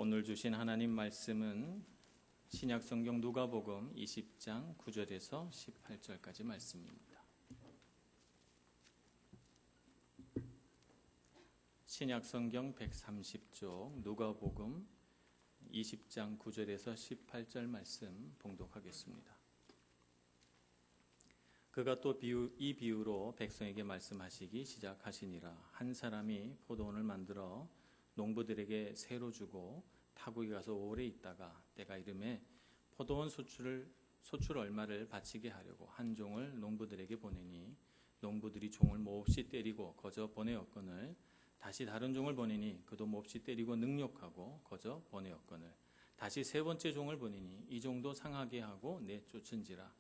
오늘 주신 하나님 말씀은 신약성경 누가복음 20장 9절에서 18절까지 말씀입니다. 신약성경 130쪽 누가복음 20장 9절에서 18절 말씀 봉독하겠습니다. 그가 또 이 비유로 백성에게 말씀하시기 시작하시니라. 한 사람이 포도원을 만들어 농부들에게 새로 주고 타국에 가서 오래 있다가 때가 이름에 포도원 소출 얼마를 바치게 하려고 한 종을 농부들에게 보내니 농부들이 종을 몹시 때리고 거저 보내었거늘 다시 다른 종을 보내니 그도 몹시 때리고 능욕하고 거저 보내었거늘 다시 세 번째 종을 보내니 이 종도 상하게 하고 내쫓은지라.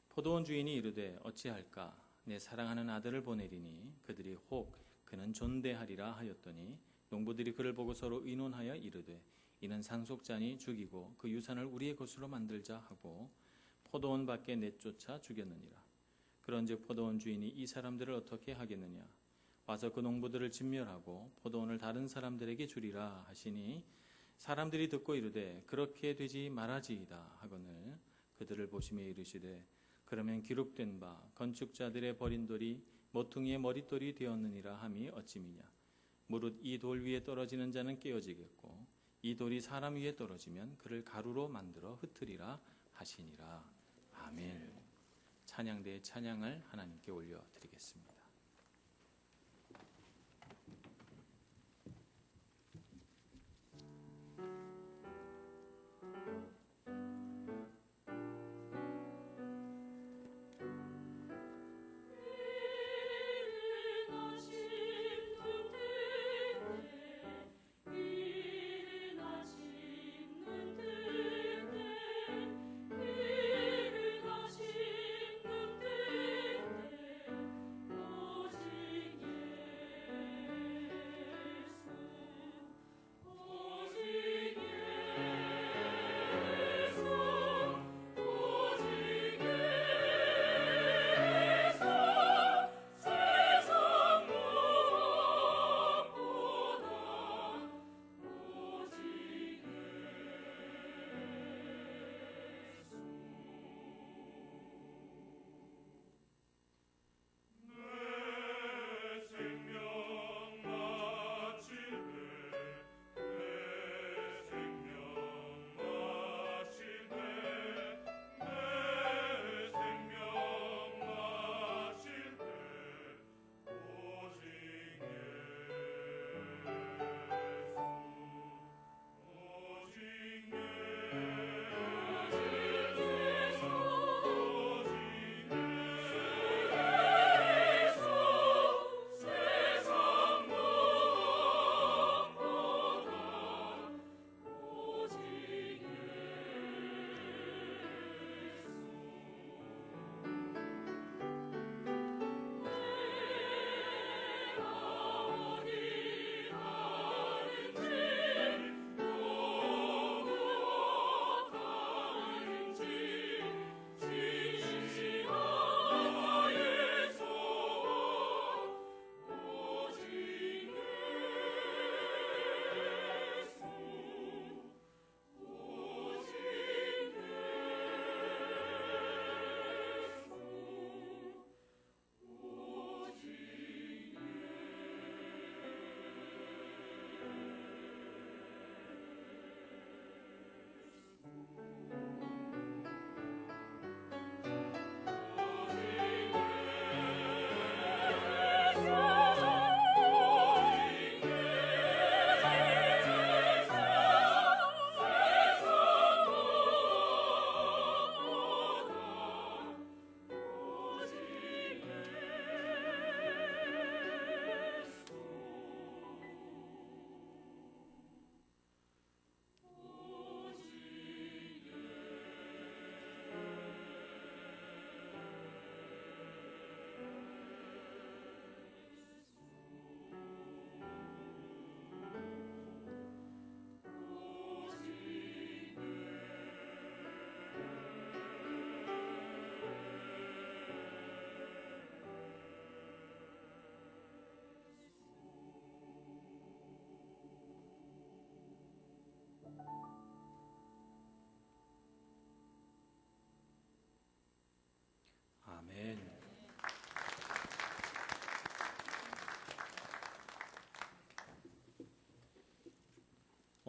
포도원 주인이 이르되 어찌할까? 내 사랑하는 아들을 보내리니 그들이 혹 그는 존대하리라 하였더니 농부들이 그를 보고 서로 의논하여 이르되 이는 상속자니 죽이고 그 유산을 우리의 것으로 만들자 하고 포도원 밖에 내쫓아 죽였느니라. 그런즉 포도원 주인이 이 사람들을 어떻게 하겠느냐? 와서 그 농부들을 진멸하고 포도원을 다른 사람들에게 주리라 하시니 사람들이 듣고 이르되 그렇게 되지 말아지이다 하거늘 그들을 보시며 이르시되 그러면 기록된 바 건축자들의 버린 돌이 모퉁이의 머릿돌이 되었느니라 함이 어찌미냐? 무릇 이 돌 위에 떨어지는 자는 깨어지겠고 이 돌이 사람 위에 떨어지면 그를 가루로 만들어 흩으리라 하시니라. 아멘. 찬양대의 찬양을 하나님께 올려드리겠습니다.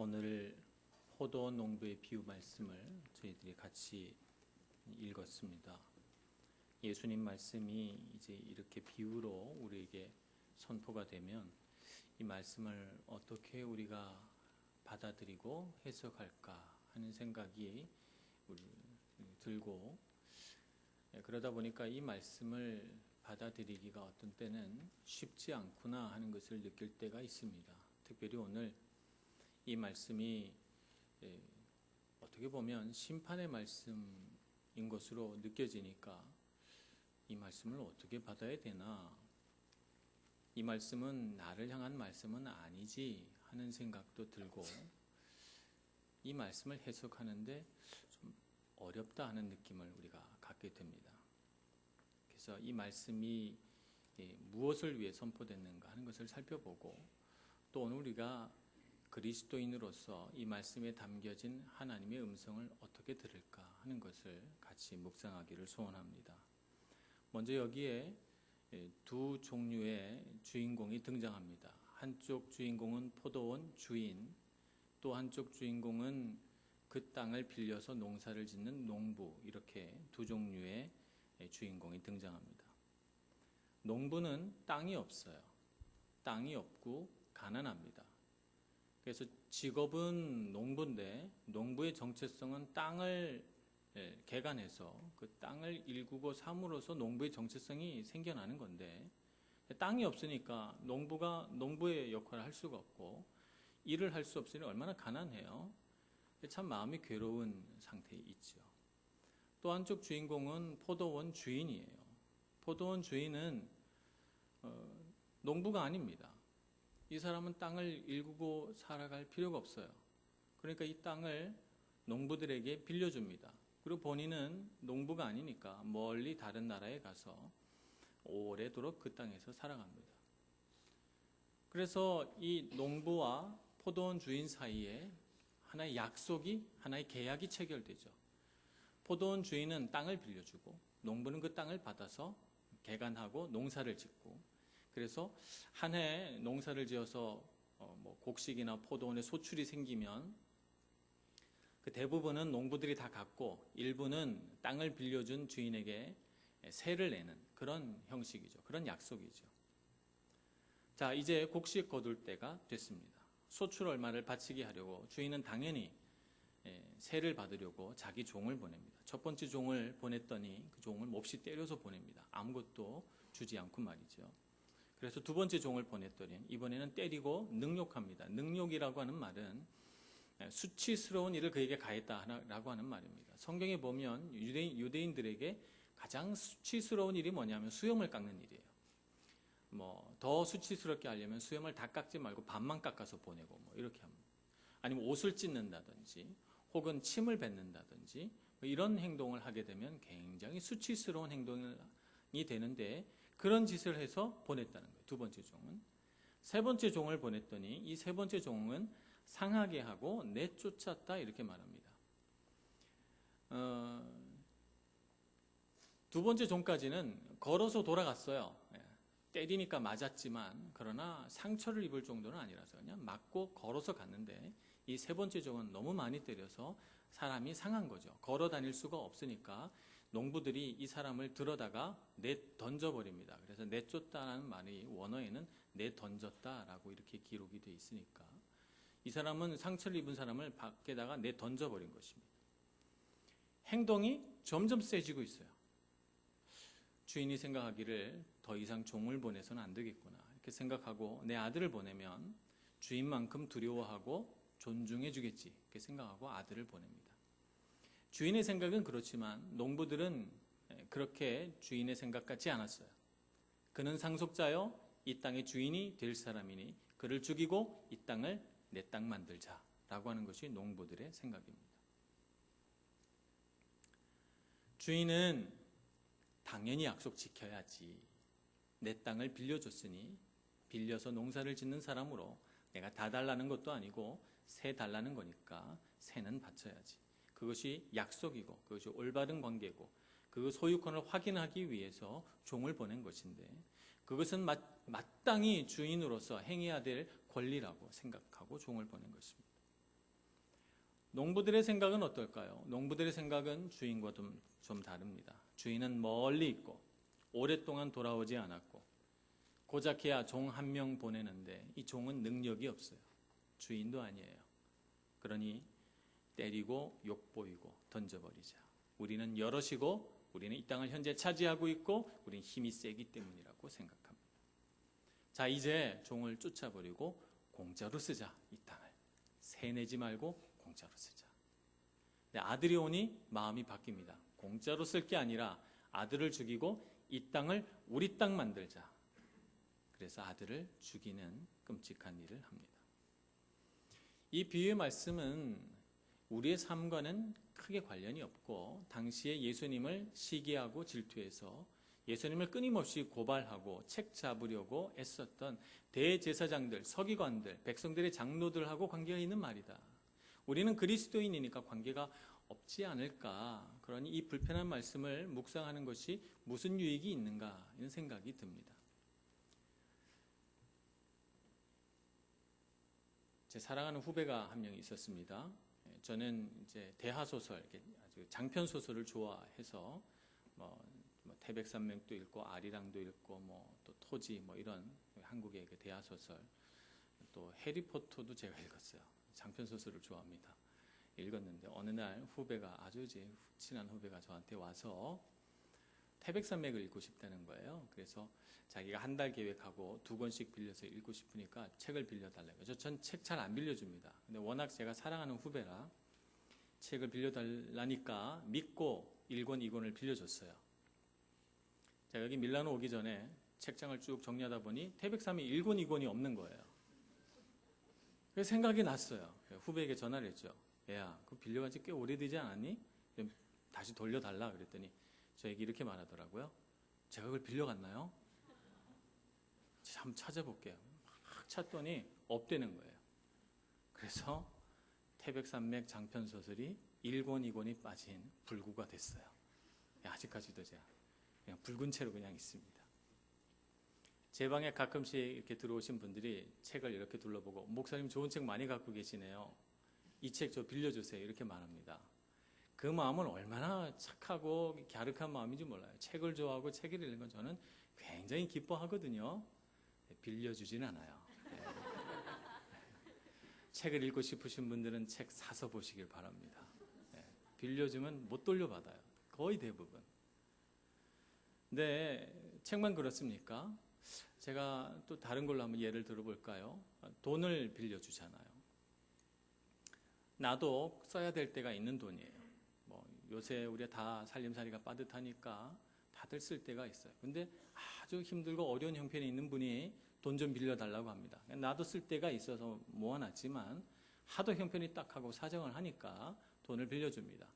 오늘 포도원 농부의 비유 말씀을 저희들이 같이 읽었습니다. 예수님 말씀이 이제 이렇게 비유로 우리에게 선포가 되면 이 말씀을 어떻게 우리가 받아들이고 해석할까 하는 생각이 들고, 그러다 보니까 이 말씀을 받아들이기가 어떤 때는 쉽지 않구나 하는 것을 느낄 때가 있습니다. 특별히 오늘 이 말씀이 어떻게 보면 심판의 말씀인 것으로 느껴지니까 이 말씀을 어떻게 받아야 되나, 이 말씀은 나를 향한 말씀은 아니지 하는 생각도 들고, 이 말씀을 해석하는데 좀 어렵다 하는 느낌을 우리가 갖게 됩니다. 그래서 이 말씀이 무엇을 위해 선포됐는가 하는 것을 살펴보고, 또 오늘 우리가 그리스도인으로서 이 말씀에 담겨진 하나님의 음성을 어떻게 들을까 하는 것을 같이 묵상하기를 소원합니다. 먼저 여기에 두 종류의 주인공이 등장합니다. 한쪽 주인공은 포도원 주인, 또 한쪽 주인공은 그 땅을 빌려서 농사를 짓는 농부, 이렇게 두 종류의 주인공이 등장합니다. 농부는 땅이 없어요. 땅이 없고 가난합니다. 그래서 직업은 농부인데 농부의 정체성은 땅을 개간해서 그 땅을 일구고 삼으로써 농부의 정체성이 생겨나는 건데, 땅이 없으니까 농부가 농부의 역할을 할 수가 없고 일을 할 수 없으니 얼마나 가난해요. 참 마음이 괴로운 상태에 있죠. 또 한쪽 주인공은 포도원 주인이에요. 포도원 주인은 농부가 아닙니다. 이 사람은 땅을 일구고 살아갈 필요가 없어요. 그러니까 이 땅을 농부들에게 빌려줍니다. 그리고 본인은 농부가 아니니까 멀리 다른 나라에 가서 오래도록 그 땅에서 살아갑니다. 그래서 이 농부와 포도원 주인 사이에 하나의 약속이, 하나의 계약이 체결되죠. 포도원 주인은 땅을 빌려주고 농부는 그 땅을 받아서 개간하고 농사를 짓고, 그래서 한 해 농사를 지어서 곡식이나 포도원에 소출이 생기면 그 대부분은 농부들이 다 갖고 일부는 땅을 빌려준 주인에게 세를 내는 그런 형식이죠. 그런 약속이죠. 자, 이제 곡식 거둘 때가 됐습니다. 소출 얼마를 바치게 하려고 주인은 당연히 세를 받으려고 자기 종을 보냅니다. 첫 번째 종을 보냈더니 그 종을 몹시 때려서 보냅니다. 아무것도 주지 않고 말이죠. 그래서 두 번째 종을 보냈더니 이번에는 때리고 능욕합니다. 능욕이라고 하는 말은 수치스러운 일을 그에게 가했다라고 하는 말입니다. 성경에 보면 유대인들에게 가장 수치스러운 일이 뭐냐면 수염을 깎는 일이에요. 더 수치스럽게 하려면 수염을 다 깎지 말고 반만 깎아서 보내고 이렇게 합니다. 아니면 옷을 찢는다든지 혹은 침을 뱉는다든지 이런 행동을 하게 되면 굉장히 수치스러운 행동이 되는데, 그런 짓을 해서 보냈다는 거예요. 두 번째 종은. 세 번째 종을 보냈더니 이 세 번째 종은 상하게 하고 내쫓았다, 이렇게 말합니다. 두 번째 종까지는 걸어서 돌아갔어요. 때리니까 맞았지만 그러나 상처를 입을 정도는 아니라서 그냥 맞고 걸어서 갔는데, 이 세 번째 종은 너무 많이 때려서 사람이 상한 거죠. 걸어 다닐 수가 없으니까 농부들이 이 사람을 들어다가 내던져버립니다. 그래서 내쫓다라는 말이 원어에는 내던졌다라고 이렇게 기록이 되어 있으니까 이 사람은 상처를 입은 사람을 밖에다가 내던져버린 것입니다. 행동이 점점 세지고 있어요. 주인이 생각하기를 더 이상 종을 보내서는 안 되겠구나 이렇게 생각하고 내 아들을 보내면 주인만큼 두려워하고 존중해 주겠지 이렇게 생각하고 아들을 보냅니다. 주인의 생각은 그렇지만 농부들은 그렇게 주인의 생각 같지 않았어요. 그는 상속자여 이 땅의 주인이 될 사람이니 그를 죽이고 이 땅을 내 땅 만들자라고 하는 것이 농부들의 생각입니다. 주인은 당연히 약속 지켜야지. 내 땅을 빌려줬으니 빌려서 농사를 짓는 사람으로 내가 다 달라는 것도 아니고 세 달라는 거니까 세는 바쳐야지. 그것이 약속이고 그것이 올바른 관계고 그 소유권을 확인하기 위해서 종을 보낸 것인데, 그것은 마땅히 주인으로서 행해야 될 권리라고 생각하고 종을 보낸 것입니다. 농부들의 생각은 어떨까요? 농부들의 생각은 주인과 좀 다릅니다. 주인은 멀리 있고 오랫동안 돌아오지 않았고 고작해야 종 한 명 보내는데 이 종은 능력이 없어요. 주인도 아니에요. 그러니 때리고 욕보이고 던져버리자. 우리는 여럿이고 우리는 이 땅을 현재 차지하고 있고 우리는 힘이 세기 때문이라고 생각합니다. 자, 이제 종을 쫓아버리고 공짜로 쓰자. 이 땅을 세내지 말고 공짜로 쓰자. 근데 아들이 오니 마음이 바뀝니다. 공짜로 쓸 게 아니라 아들을 죽이고 이 땅을 우리 땅 만들자. 그래서 아들을 죽이는 끔찍한 일을 합니다. 이 비유의 말씀은 우리의 삶과는 크게 관련이 없고 당시에 예수님을 시기하고 질투해서 예수님을 끊임없이 고발하고 책 잡으려고 애썼던 대제사장들, 서기관들, 백성들의 장로들하고 관계가 있는 말이다. 우리는 그리스도인이니까 관계가 없지 않을까. 그러니 이 불편한 말씀을 묵상하는 것이 무슨 유익이 있는가 이런 생각이 듭니다. 제 사랑하는 후배가 한 명 있었습니다. 저는 이제 대하소설, 아주 장편 소설을 좋아해서 태백산맥도 읽고 아리랑도 읽고 또 토지 이런 한국의 그 대하소설, 또 해리포터도 제가 읽었어요. 장편 소설을 좋아합니다. 읽었는데 어느 날 후배가 아주 제 친한 후배가 저한테 와서 태백산맥을 읽고 싶다는 거예요. 그래서 자기가 한 달 계획하고 2권씩 빌려서 읽고 싶으니까 책을 빌려달라고. 전 책 잘 안 빌려줍니다. 근데 워낙 제가 사랑하는 후배라 책을 빌려달라니까 믿고 1권, 2권을 빌려줬어요. 제가 여기 밀라노 오기 전에 책장을 쭉 정리하다 보니 태백산맥 1권, 2권이 없는 거예요. 그래서 생각이 났어요. 후배에게 전화를 했죠. 야, 그거 빌려간 지 꽤 오래되지 않았니? 다시 돌려달라 그랬더니 저에게 이렇게 말하더라고요. 제가 그걸 빌려갔나요? 한번 찾아볼게요. 막 찾더니 없대는 거예요. 그래서 태백산맥 장편소설이 1권, 2권이 빠진 불구가 됐어요. 아직까지도 제가 그냥 붉은 채로 그냥 있습니다. 제 방에 가끔씩 이렇게 들어오신 분들이 책을 이렇게 둘러보고 목사님 좋은 책 많이 갖고 계시네요. 이 책 저 빌려주세요. 이렇게 말합니다. 그 마음은 얼마나 착하고 갸륵한 마음인지 몰라요. 책을 좋아하고 책을 읽는 건 저는 굉장히 기뻐하거든요. 빌려주진 않아요. 네. 책을 읽고 싶으신 분들은 책 사서 보시길 바랍니다. 네. 빌려주면 못 돌려받아요. 거의 대부분. 근데 책만 그렇습니까? 제가 또 다른 걸로 한번 예를 들어볼까요? 돈을 빌려주잖아요. 나도 써야 될 때가 있는 돈이에요. 요새 우리가 다 살림살이가 빠듯하니까 다들 쓸 때가 있어요. 근데 아주 힘들고 어려운 형편에 있는 분이 돈 좀 빌려달라고 합니다. 나도 쓸 때가 있어서 모아놨지만 하도 형편이 딱하고 사정을 하니까 돈을 빌려줍니다.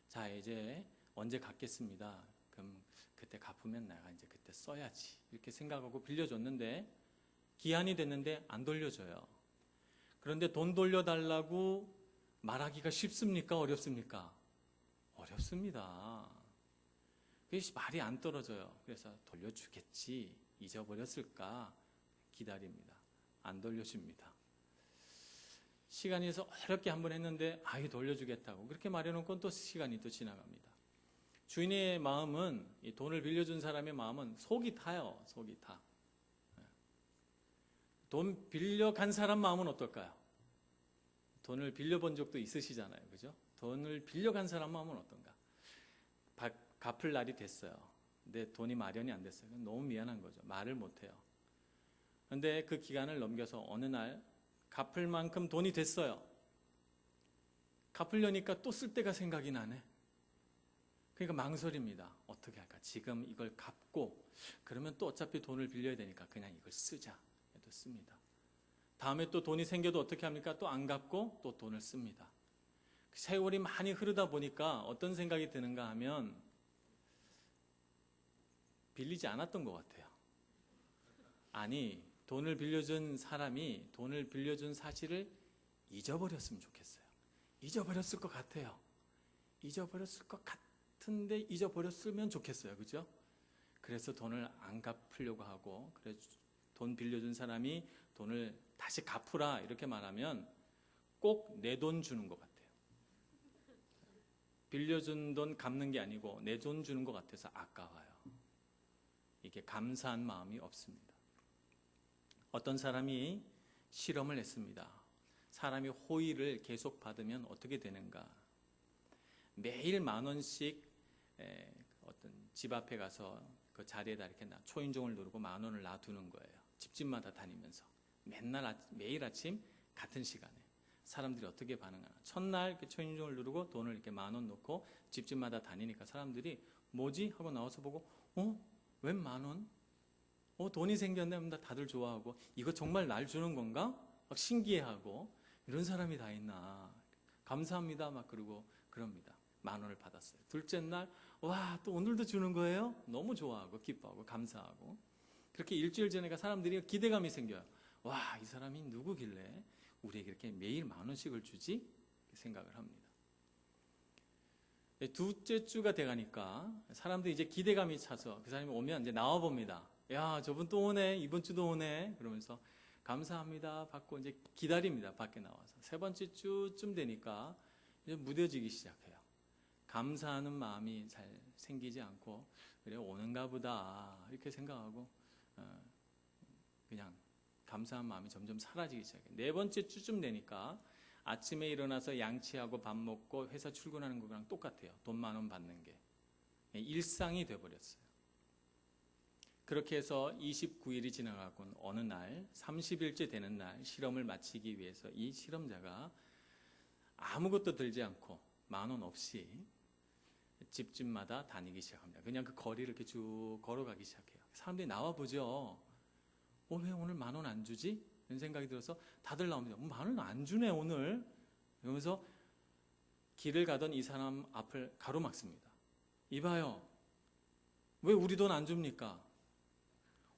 자, 이제 언제 갚겠습니다. 그럼 그때 갚으면 내가 이제 그때 써야지. 이렇게 생각하고 빌려줬는데 기한이 됐는데 안 돌려줘요. 그런데 돈 돌려달라고 말하기가 쉽습니까? 어렵습니까? 어렵습니다. 그게 말이 안 떨어져요. 그래서 돌려주겠지, 잊어버렸을까 기다립니다. 안 돌려줍니다. 시간이 해서 어렵게 한번 했는데 아예 돌려주겠다고 그렇게 말해놓고 또 시간이 또 지나갑니다. 주인의 마음은, 이 돈을 빌려준 사람의 마음은 속이 타요. 속이 타. 돈 빌려간 사람 마음은 어떨까요? 돈을 빌려본 적도 있으시잖아요. 그죠? 돈을 빌려간 사람 마음은 어떤가? 갚을 날이 됐어요. 근데 돈이 마련이 안 됐어요. 너무 미안한 거죠. 말을 못해요. 그런데 그 기간을 넘겨서 어느 날 갚을 만큼 돈이 됐어요. 갚으려니까 또 쓸 때가 생각이 나네. 그러니까 망설입니다. 어떻게 할까? 지금 이걸 갚고 그러면 또 어차피 돈을 빌려야 되니까 그냥 이걸 쓰자. 또 씁니다. 다음에 또 돈이 생겨도 어떻게 합니까? 또 안 갚고 또 돈을 씁니다. 세월이 많이 흐르다 보니까 어떤 생각이 드는가 하면 빌리지 않았던 것 같아요. 아니, 돈을 빌려준 사람이 돈을 빌려준 사실을 잊어버렸으면 좋겠어요. 잊어버렸을 것 같아요. 잊어버렸을 것 같은데 잊어버렸으면 좋겠어요. 그죠? 그래서 돈을 안 갚으려고 하고, 그래서 돈 빌려준 사람이 돈을 다시 갚으라 이렇게 말하면 꼭 내 돈 주는 것 같아요. 빌려준 돈 갚는 게 아니고 내 돈 주는 것 같아서 아까워요. 이게 감사한 마음이 없습니다. 어떤 사람이 실험을 했습니다. 사람이 호의를 계속 받으면 어떻게 되는가? 매일 10,000원씩 어떤 집 앞에 가서 그 자리에다 이렇게 초인종을 누르고 10,000원을 놔두는 거예요. 집집마다 다니면서 매일 아침 같은 시간에 사람들이 어떻게 반응하나? 첫날 그 초인종을 누르고 돈을 이렇게 10,000원 넣고 집집마다 다니니까 사람들이 뭐지? 하고 나와서 보고 웬 10,000원? 돈이 생겼네. 다들 좋아하고 이거 정말 날 주는 건가? 막 신기해하고 이런 사람이 다 있나? 감사합니다. 막 그러고 그럽니다. 10,000원을 받았어요. 둘째 날 와, 또 오늘도 주는 거예요? 너무 좋아하고 기뻐하고 감사하고 그렇게 일주일 전에가 사람들이 기대감이 생겨요. 와, 이 사람이 누구길래 우리에게 이렇게 매일 10,000원씩을 주지? 생각을 합니다. 둘째 주가 돼가니까 사람들이 이제 기대감이 차서 그 사람이 오면 이제 나와 봅니다. 야, 저분 또 오네. 이번 주도 오네. 그러면서 감사합니다 받고 이제 기다립니다. 밖에 나와서. 세 번째 주쯤 되니까 이제 무뎌지기 시작해요. 감사하는 마음이 잘 생기지 않고 그래 오는가 보다 이렇게 생각하고 그냥 감사한 마음이 점점 사라지기 시작해요. 네 번째 주쯤 되니까 아침에 일어나서 양치하고 밥 먹고 회사 출근하는 거랑 똑같아요. 돈 10,000원 받는 게 일상이 돼버렸어요. 그렇게 해서 29일이 지나가고 어느 날 30일째 되는 날 실험을 마치기 위해서 이 실험자가 아무것도 들지 않고 10,000원 없이 집집마다 다니기 시작합니다. 그냥 그 거리를 이렇게 쭉 걸어가기 시작해요. 사람들이 나와보죠. 왜 오늘 10,000원 안 주지? 이런 생각이 들어서 다들 나옵니다. 10,000원 안 주네 오늘. 이러면서 길을 가던 이 사람 앞을 가로막습니다. 이봐요. 왜 우리 돈 안 줍니까?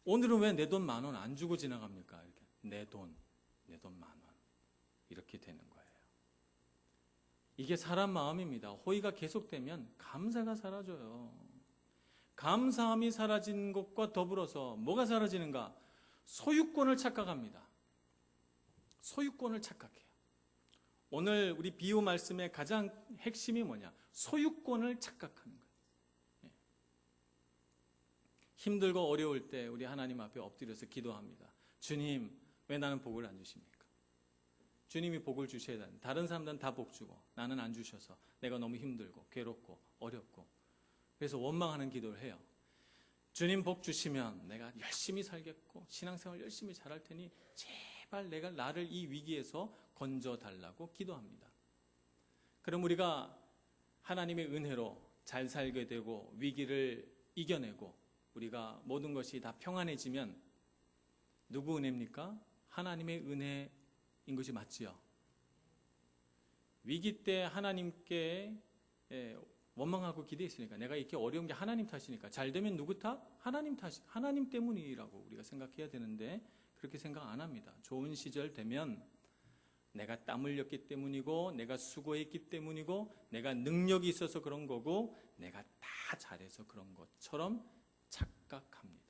오늘은 왜 내 돈 10,000원 안 주고 지나갑니까? 이렇게 내 돈 10,000원 이렇게 되는 거예요. 이게 사람 마음입니다. 호의가 계속되면 감사가 사라져요. 감사함이 사라진 것과 더불어서 뭐가 사라지는가? 소유권을 착각합니다. 소유권을 착각해요. 오늘 우리 비유 말씀의 가장 핵심이 뭐냐? 소유권을 착각하는 거예요. 힘들고 어려울 때 우리 하나님 앞에 엎드려서 기도합니다. 주님, 왜 나는 복을 안 주십니까? 주님이 복을 주셔야 되는데 다른 사람들은 다 복 주고 나는 안 주셔서 내가 너무 힘들고 괴롭고 어렵고 그래서 원망하는 기도를 해요. 주님 복 주시면 내가 열심히 살겠고 신앙생활 열심히 잘할 테니 제발 나를 이 위기에서 건져달라고 기도합니다. 그럼 우리가 하나님의 은혜로 잘 살게 되고 위기를 이겨내고 우리가 모든 것이 다 평안해지면 누구 은혜입니까? 하나님의 은혜인 것이 맞지요. 위기 때 하나님께 원망하고 기대했으니까 내가 이렇게 어려운 게 하나님 탓이니까 잘 되면 누구 탓? 하나님 때문이라고 우리가 생각해야 되는데 그렇게 생각 안 합니다. 좋은 시절 되면 내가 땀 흘렸기 때문이고 내가 수고했기 때문이고 내가 능력이 있어서 그런 거고 내가 다 잘해서 그런 것처럼 착각합니다.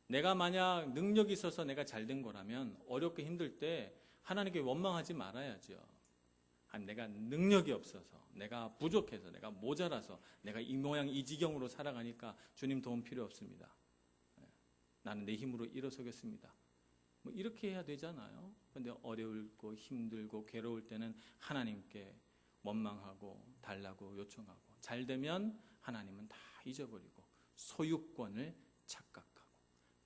내가 만약 능력이 있어서 내가 잘된 거라면 어렵고 힘들 때 하나님께 원망하지 말아야죠. 내가 능력이 없어서 내가 부족해서 내가 모자라서 내가 이 모양 이 지경으로 살아가니까 주님 도움 필요 없습니다. 나는 내 힘으로 일어서겠습니다. 뭐 이렇게 해야 되잖아요. 그런데 어려울고 힘들고 괴로울 때는 하나님께 원망하고 달라고 요청하고 잘 되면 하나님은 다 잊어버리고 소유권을 착각하고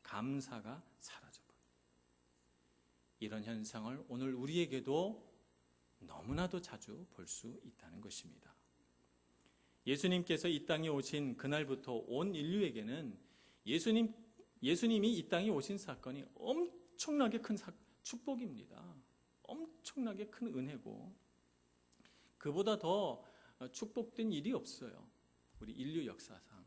감사가 사라져버려요. 이런 현상을 오늘 우리에게도 너무나도 자주 볼 수 있다는 것입니다. 예수님께서 이 땅에 오신 그날부터 온 인류에게는 예수님이 이 땅에 오신 사건이 엄청나게 큰 축복입니다. 엄청나게 큰 은혜고 그보다 더 축복된 일이 없어요. 우리 인류 역사상.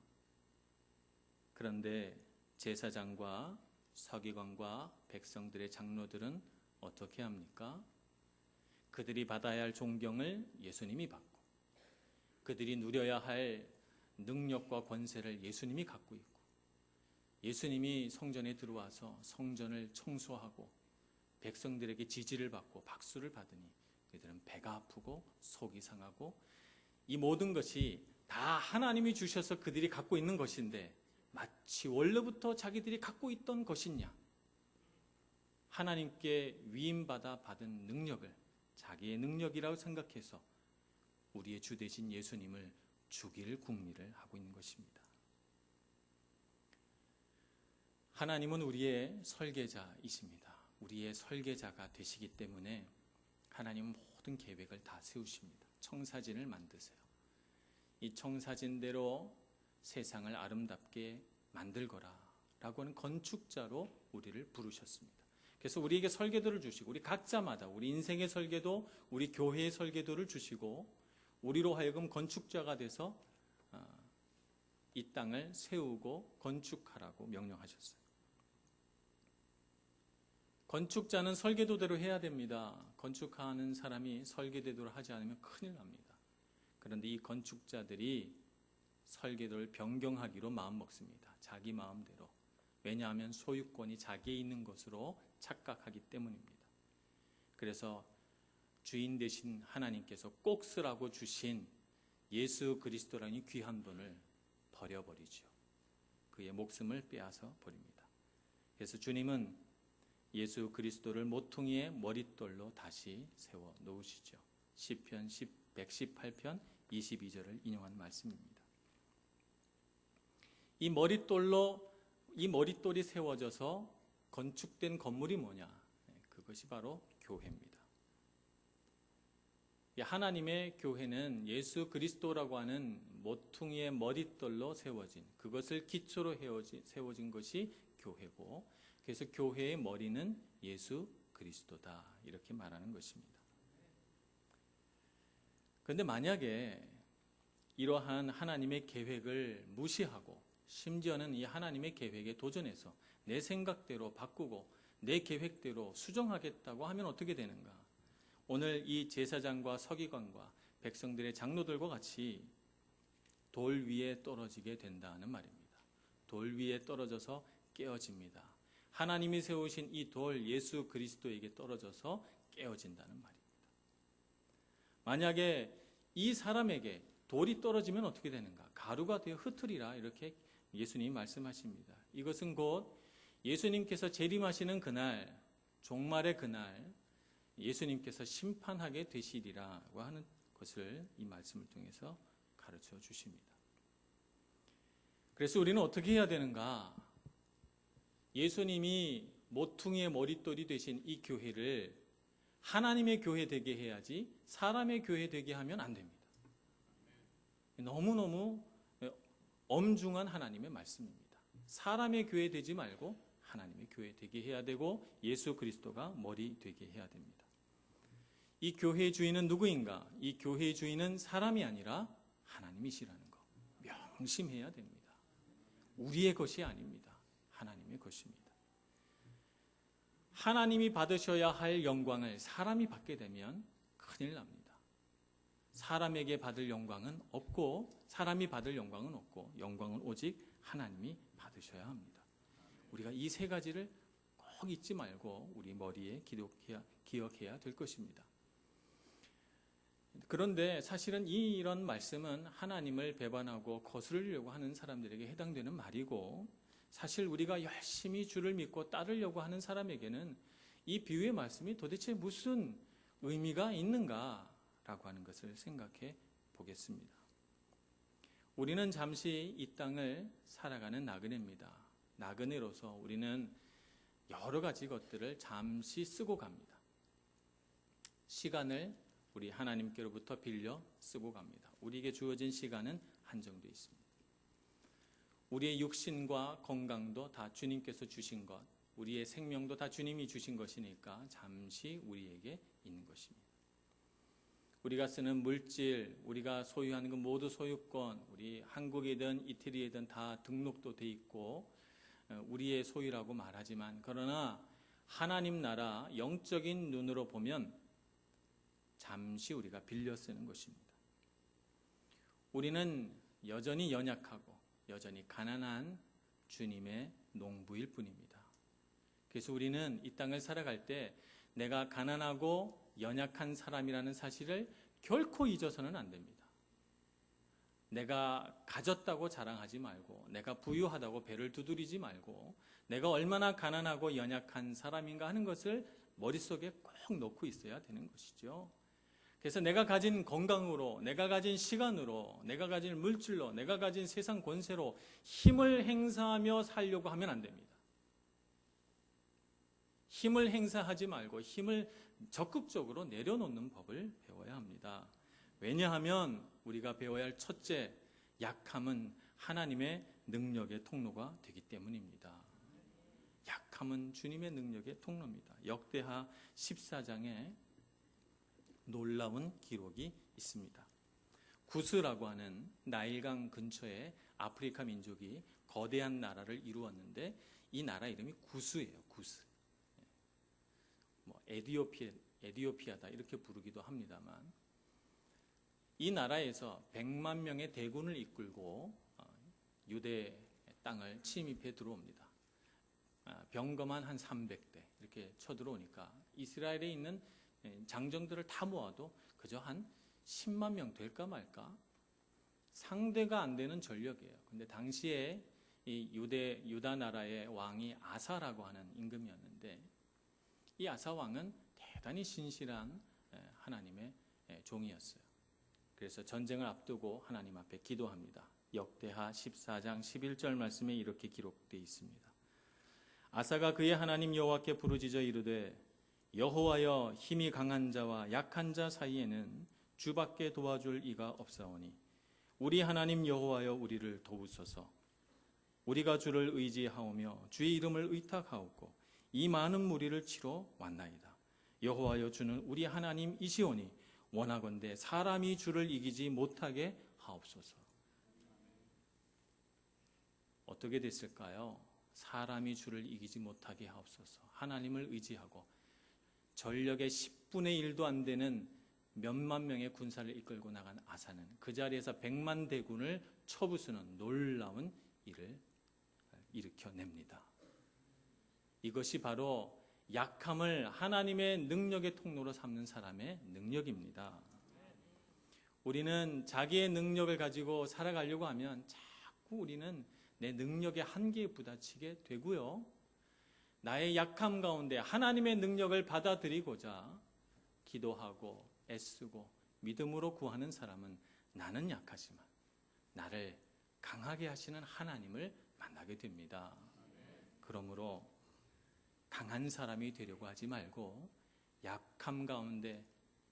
그런데 제사장과 서기관과 백성들의 장로들은 어떻게 합니까? 그들이 받아야 할 존경을 예수님이 받고 그들이 누려야 할 능력과 권세를 예수님이 갖고 있고 예수님이 성전에 들어와서 성전을 청소하고 백성들에게 지지를 받고 박수를 받으니 그들은 배가 아프고 속이 상하고 이 모든 것이 다 하나님이 주셔서 그들이 갖고 있는 것인데 마치 원래부터 자기들이 갖고 있던 것이냐? 하나님께 위임받아 받은 능력을 자기의 능력이라고 생각해서 우리의 주 되신 예수님을 죽일 궁리를 하고 있는 것입니다. 하나님은 우리의 설계자이십니다. 우리의 설계자가 되시기 때문에 하나님은 모든 계획을 다 세우십니다. 청사진을 만드세요. 이 청사진대로 세상을 아름답게 만들거라 라고 하는 건축자로 우리를 부르셨습니다. 그래서 우리에게 설계도를 주시고 우리 각자마다 우리 인생의 설계도, 우리 교회의 설계도를 주시고 우리로 하여금 건축자가 돼서 이 땅을 세우고 건축하라고 명령하셨어요. 건축자는 설계도대로 해야 됩니다. 건축하는 사람이 설계대로 하지 않으면 큰일 납니다. 그런데 이 건축자들이 설계도를 변경하기로 마음먹습니다. 자기 마음대로. 왜냐하면 소유권이 자기에 있는 것으로 착각하기 때문입니다. 그래서 주인 되신 하나님께서 꼭 쓰라고 주신 예수 그리스도라는 귀한 돈을 버려버리죠. 그의 목숨을 빼앗아 버립니다. 그래서 주님은 예수 그리스도를 모퉁이의 머릿돌로 다시 세워 놓으시죠. 시편 118편 22절을 인용한 말씀입니다. 이 머릿돌이 세워져서 건축된 건물이 뭐냐? 그것이 바로 교회입니다. 하나님의 교회는 예수 그리스도라고 하는 모퉁이의 머릿돌로 세워진, 그것을 기초로 세워진 것이 교회고, 그래서 교회의 머리는 예수 그리스도다 이렇게 말하는 것입니다. 그런데 만약에 이러한 하나님의 계획을 무시하고 심지어는 이 하나님의 계획에 도전해서 내 생각대로 바꾸고 내 계획대로 수정하겠다고 하면 어떻게 되는가? 오늘 이 제사장과 서기관과 백성들의 장로들과 같이 돌 위에 떨어지게 된다는 말입니다. 돌 위에 떨어져서 깨어집니다. 하나님이 세우신 이 돌 예수 그리스도에게 떨어져서 깨어진다는 말입니다. 만약에 이 사람에게 돌이 떨어지면 어떻게 되는가? 가루가 되어 흩으리라 이렇게 예수님이 말씀하십니다. 이것은 곧 예수님께서 재림하시는 그날, 종말의 그날 예수님께서 심판하게 되시리라고 하는 것을 이 말씀을 통해서 가르쳐 주십니다. 그래서 우리는 어떻게 해야 되는가? 예수님이 모퉁이의 머릿돌이 되신 이 교회를 하나님의 교회 되게 해야지 사람의 교회 되게 하면 안 됩니다. 너무너무 엄중한 하나님의 말씀입니다. 사람의 교회 되지 말고 하나님의 교회 되게 해야 되고 예수 그리스도가 머리 되게 해야 됩니다. 이 교회의 주인은 누구인가? 이 교회의 주인은 사람이 아니라 하나님이시라는 거 명심해야 됩니다. 우리의 것이 아닙니다. 하나님의 것입니다. 하나님이 받으셔야 할 영광을 사람이 받게 되면 큰일 납니다. 사람에게 받을 영광은 없고 사람이 받을 영광은 없고 영광은 오직 하나님이 받으셔야 합니다. 우리가 이 세 가지를 꼭 잊지 말고 우리 머리에 기억해야 될 것입니다. 그런데 사실은 이런 말씀은 하나님을 배반하고 거스르려고 하는 사람들에게 해당되는 말이고, 사실 우리가 열심히 주를 믿고 따르려고 하는 사람에게는 이 비유의 말씀이 도대체 무슨 의미가 있는가라고 하는 것을 생각해 보겠습니다. 우리는 잠시 이 땅을 살아가는 나그네입니다. 나그네로서 우리는 여러 가지 것들을 잠시 쓰고 갑니다. 시간을 우리 하나님께로부터 빌려 쓰고 갑니다. 우리에게 주어진 시간은 한정되어 있습니다. 우리의 육신과 건강도 다 주님께서 주신 것, 우리의 생명도 다 주님이 주신 것이니까 잠시 우리에게 있는 것입니다. 우리가 쓰는 물질, 우리가 소유하는 그 모두 소유권, 우리 한국이든 이태리이든 다 등록도 돼 있고 우리의 소유라고 말하지만, 그러나 하나님 나라 영적인 눈으로 보면 잠시 우리가 빌려 쓰는 것입니다. 우리는 여전히 연약하고 여전히 가난한 주님의 농부일 뿐입니다. 그래서 우리는 이 땅을 살아갈 때 내가 가난하고 연약한 사람이라는 사실을 결코 잊어서는 안 됩니다. 내가 가졌다고 자랑하지 말고, 내가 부유하다고 배를 두드리지 말고, 내가 얼마나 가난하고 연약한 사람인가 하는 것을 머릿속에 꼭 넣고 있어야 되는 것이죠. 그래서 내가 가진 건강으로, 내가 가진 시간으로, 내가 가진 물질로, 내가 가진 세상 권세로 힘을 행사하며 살려고 하면 안 됩니다. 힘을 행사하지 말고 힘을 적극적으로 내려놓는 법을 배워야 합니다. 왜냐하면 우리가 배워야 할 첫째, 약함은 하나님의 능력의 통로가 되기 때문입니다. 약함은 주님의 능력의 통로입니다. 역대하 14장에 놀라운 기록이 있습니다. 구스라고 하는 나일강 근처에 아프리카 민족이 거대한 나라를 이루었는데 이 나라 이름이 구스예요. 구스. 에디오피아다 이렇게 부르기도 합니다만, 이 나라에서 100만 명의 대군을 이끌고 유대 땅을 침입해 들어옵니다. 병거만 한 300대 이렇게 쳐들어오니까 이스라엘에 있는 장정들을 다 모아도 그저 한 10만 명 될까 말까, 상대가 안 되는 전력이에요. 근데 당시에 이 유다 나라의 왕이 아사라고 하는 임금이었는데, 이 아사 왕은 대단히 신실한 하나님의 종이었어요. 그래서 전쟁을 앞두고 하나님 앞에 기도합니다. 역대하 14장 11절 말씀에 이렇게 기록되어 있습니다. 아사가 그의 하나님 여호와께 부르짖어 이르되, 여호와여, 힘이 강한 자와 약한 자 사이에는 주밖에 도와줄 이가 없사오니 우리 하나님 여호와여, 우리를 도우소서. 우리가 주를 의지하오며 주의 이름을 의탁하옵고 이 많은 무리를 치러 왔나이다. 여호와여, 주는 우리 하나님이시오니 원하건대 사람이 주를 이기지 못하게 하옵소서. 어떻게 됐을까요? 사람이 주를 이기지 못하게 하옵소서. 하나님을 의지하고 전력의 10분의 1도 안 되는 몇만 명의 군사를 이끌고 나간 아사는 그 자리에서 100만 대군을 쳐부수는 놀라운 일을 일으켜냅니다. 이것이 바로 약함을 하나님의 능력의 통로로 삼는 사람의 능력입니다. 우리는 자기의 능력을 가지고 살아가려고 하면 자꾸 우리는 내 능력의 한계에 부딪히게 되고요. 나의 약함 가운데 하나님의 능력을 받아들이고자 기도하고 애쓰고 믿음으로 구하는 사람은 나는 약하지만 나를 강하게 하시는 하나님을 만나게 됩니다. 그러므로 강한 사람이 되려고 하지 말고 약함 가운데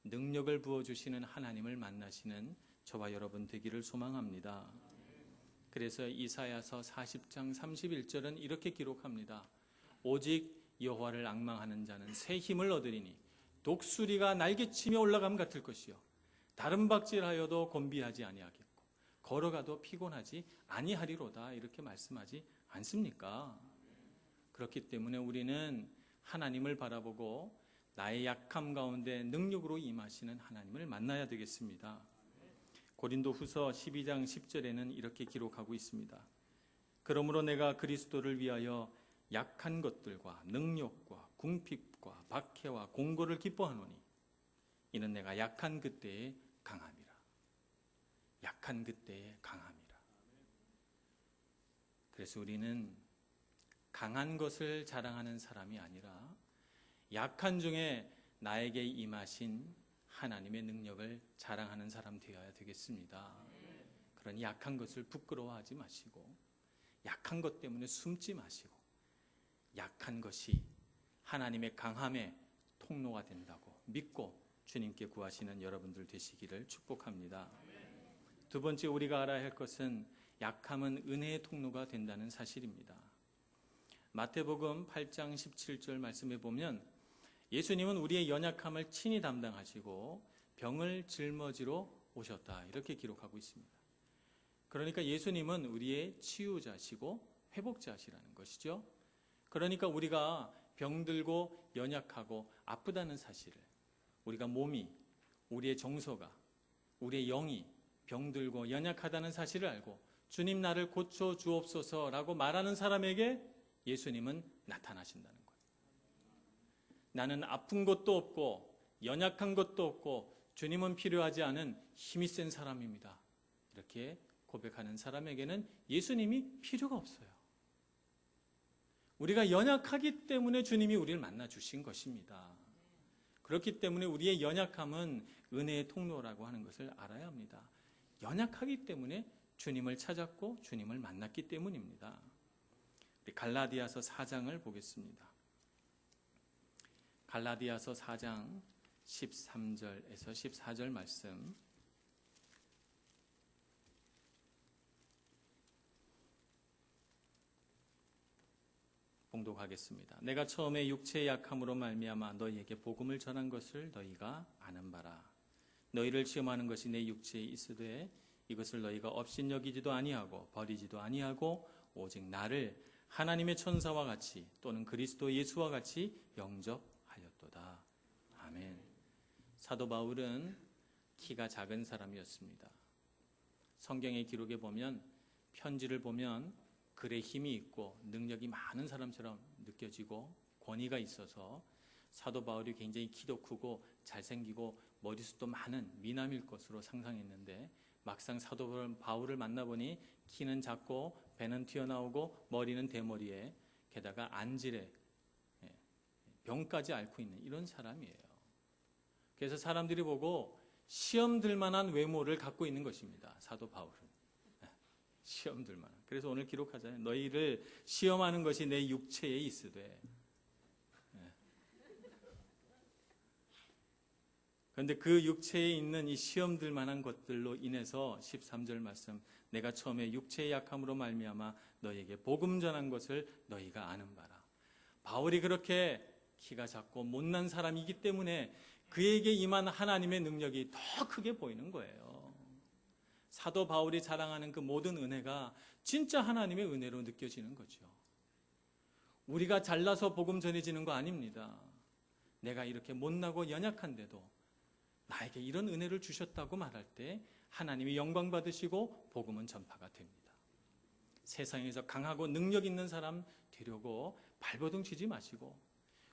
능력을 부어주시는 하나님을 만나시는 저와 여러분 되기를 소망합니다. 그래서 이사야서 40장 31절은 이렇게 기록합니다. 오직 여호와를 앙망하는 자는 새 힘을 얻으리니 독수리가 날개치며 올라감 같을 것이요 다른 박질하여도 곤비하지 아니하겠고 걸어가도 피곤하지 아니하리로다. 이렇게 말씀하지 않습니까? 그렇기 때문에 우리는 하나님을 바라보고 나의 약함 가운데 능력으로 임하시는 하나님을 만나야 되겠습니다. 고린도후서 12장 10절에는 이렇게 기록하고 있습니다. 그러므로 내가 그리스도를 위하여 약한 것들과 능력과 궁핍과 박해와 공고를 기뻐하노니 이는 내가 약한 그때에 강함이라. 약한 그때에 강함이라. 그래서 우리는 강한 것을 자랑하는 사람이 아니라 약한 중에 나에게 임하신 하나님의 능력을 자랑하는 사람 되어야 되겠습니다. 그러니 약한 것을 부끄러워하지 마시고 약한 것 때문에 숨지 마시고 약한 것이 하나님의 강함의 통로가 된다고 믿고 주님께 구하시는 여러분들 되시기를 축복합니다. 두 번째 우리가 알아야 할 것은 약함은 은혜의 통로가 된다는 사실입니다. 마태복음 8장 17절 말씀에 보면 예수님은 우리의 연약함을 친히 담당하시고 병을 짊어지러 오셨다. 이렇게 기록하고 있습니다. 그러니까 예수님은 우리의 치유자시고 회복자시라는 것이죠. 그러니까 우리가 병들고 연약하고 아프다는 사실을, 우리가 몸이, 우리의 정서가, 우리의 영이 병들고 연약하다는 사실을 알고 주님 나를 고쳐 주옵소서라고 말하는 사람에게 예수님은 나타나신다는 거예요. 나는 아픈 것도 없고 연약한 것도 없고 주님은 필요하지 않은 힘이 센 사람입니다. 이렇게 고백하는 사람에게는 예수님이 필요가 없어요. 우리가 연약하기 때문에 주님이 우리를 만나 주신 것입니다. 그렇기 때문에 우리의 연약함은 은혜의 통로라고 하는 것을 알아야 합니다. 연약하기 때문에 주님을 찾았고 주님을 만났기 때문입니다. 우리 갈라디아서 4장을 보겠습니다. 갈라디아서 4장 13절에서 14절 말씀, 봉독하겠습니다. 내가 처음에 육체의 약함으로 말미암아 너희에게 복음을 전한 것을 너희가 아는 바라. 너희를 시험하는 것이 내 육체에 있으되 이것을 너희가 업신여기지도 아니하고 버리지도 아니하고 오직 나를 하나님의 천사와 같이 또는 그리스도 예수와 같이 영접하였도다. 아멘. 사도 바울은 키가 작은 사람이었습니다. 성경의 기록에 보면, 편지를 보면 글에 힘이 있고 능력이 많은 사람처럼 느껴지고 권위가 있어서 사도 바울이 굉장히 키도 크고 잘생기고 머리숱도 많은 미남일 것으로 상상했는데, 막상 사도 바울을 만나보니 키는 작고 배는 튀어나오고 머리는 대머리에 게다가 안질에 병까지 앓고 있는 이런 사람이에요. 그래서 사람들이 보고 시험 들 만한 외모를 갖고 있는 것입니다. 사도 바울은. 시험 들 만한. 그래서 오늘 기록하잖아요. 너희를 시험하는 것이 내 육체에 있으되. 그런데 그 육체에 있는 이 시험 들 만한 것들로 인해서 13절 말씀, 내가 처음에 육체의 약함으로 말미암아 너희에게 복음 전한 것을 너희가 아는 바라. 바울이 그렇게 키가 작고 못난 사람이기 때문에 그에게 임한 하나님의 능력이 더 크게 보이는 거예요. 사도 바울이 자랑하는 그 모든 은혜가 진짜 하나님의 은혜로 느껴지는 거죠. 우리가 잘나서 복음 전해지는 거 아닙니다. 내가 이렇게 못나고 연약한데도 나에게 이런 은혜를 주셨다고 말할 때 하나님이 영광 받으시고 복음은 전파가 됩니다. 세상에서 강하고 능력 있는 사람 되려고 발버둥 치지 마시고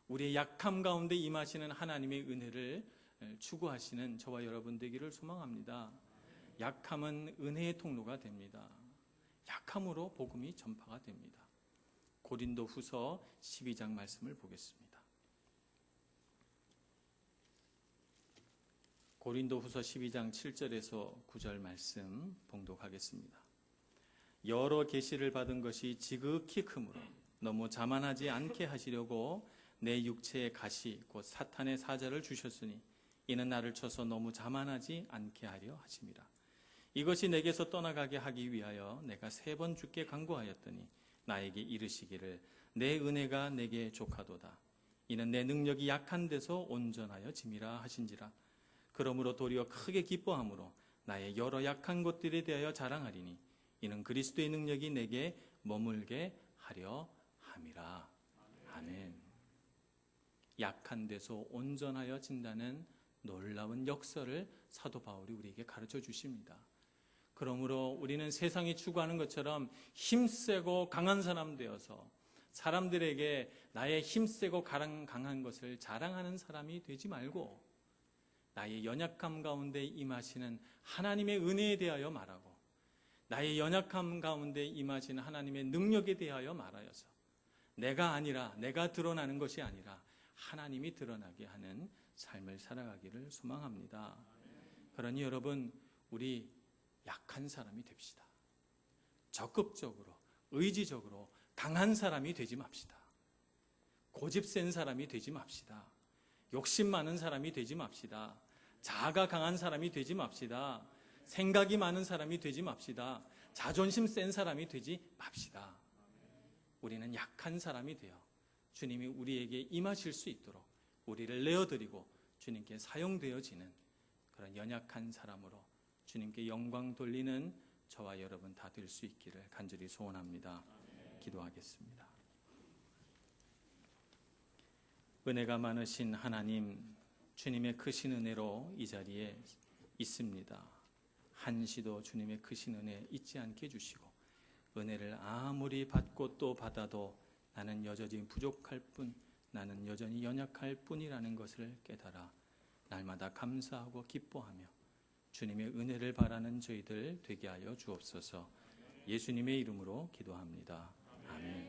우리의 약함 가운데 임하시는 하나님의 은혜를 추구하시는 저와 여러분 되기를 소망합니다. 약함은 은혜의 통로가 됩니다. 약함으로 복음이 전파가 됩니다. 고린도 후서 12장 말씀을 보겠습니다. 고린도 후서 12장 7절에서 9절 말씀 봉독하겠습니다. 여러 계시를 받은 것이 지극히 크므로 너무 자만하지 않게 하시려고 내 육체의 가시 곧 사탄의 사자를 주셨으니 이는 나를 쳐서 너무 자만하지 않게 하려 하심이라. 이것이 내게서 떠나가게 하기 위하여 내가 3번 주께 간구하였더니 나에게 이르시기를 내 은혜가 내게 족하도다. 이는 내 능력이 약한 데서 온전하여 짐이라 하신지라. 그러므로 도리어 크게 기뻐함으로 나의 여러 약한 것들에 대하여 자랑하리니 이는 그리스도의 능력이 내게 머물게 하려 함이라. 아멘. 약한 데서 온전하여 진다는 놀라운 역사를 사도 바울이 우리에게 가르쳐 주십니다. 그러므로 우리는 세상이 추구하는 것처럼 힘세고 강한 사람 되어서 사람들에게 나의 힘세고 강한 것을 자랑하는 사람이 되지 말고 나의 연약함 가운데 임하시는 하나님의 은혜에 대하여 말하고 나의 연약함 가운데 임하시는 하나님의 능력에 대하여 말하여서 내가 아니라 내가 드러나는 것이 아니라 하나님이 드러나게 하는 삶을 살아가기를 소망합니다. 그러니 여러분 우리 약한 사람이 됩시다. 적극적으로 의지적으로 강한 사람이 되지 맙시다. 고집 센 사람이 되지 맙시다. 욕심 많은 사람이 되지 맙시다. 자아가 강한 사람이 되지 맙시다. 생각이 많은 사람이 되지 맙시다. 자존심 센 사람이 되지 맙시다. 우리는 약한 사람이 되어 주님이 우리에게 임하실 수 있도록 우리를 내어드리고 주님께 사용되어지는 그런 연약한 사람으로 주님께 영광 돌리는 저와 여러분 다 될 수 있기를 간절히 소원합니다. 기도하겠습니다. 은혜가 많으신 하나님, 주님의 크신 은혜로 이 자리에 있습니다. 한시도 주님의 크신 은혜 잊지 않게 해주시고 은혜를 아무리 받고 또 받아도 나는 여전히 부족할 뿐, 나는 여전히 연약할 뿐이라는 것을 깨달아 날마다 감사하고 기뻐하며 주님의 은혜를 바라는 저희들 되게 하여 주옵소서. 예수님의 이름으로 기도합니다. 아멘.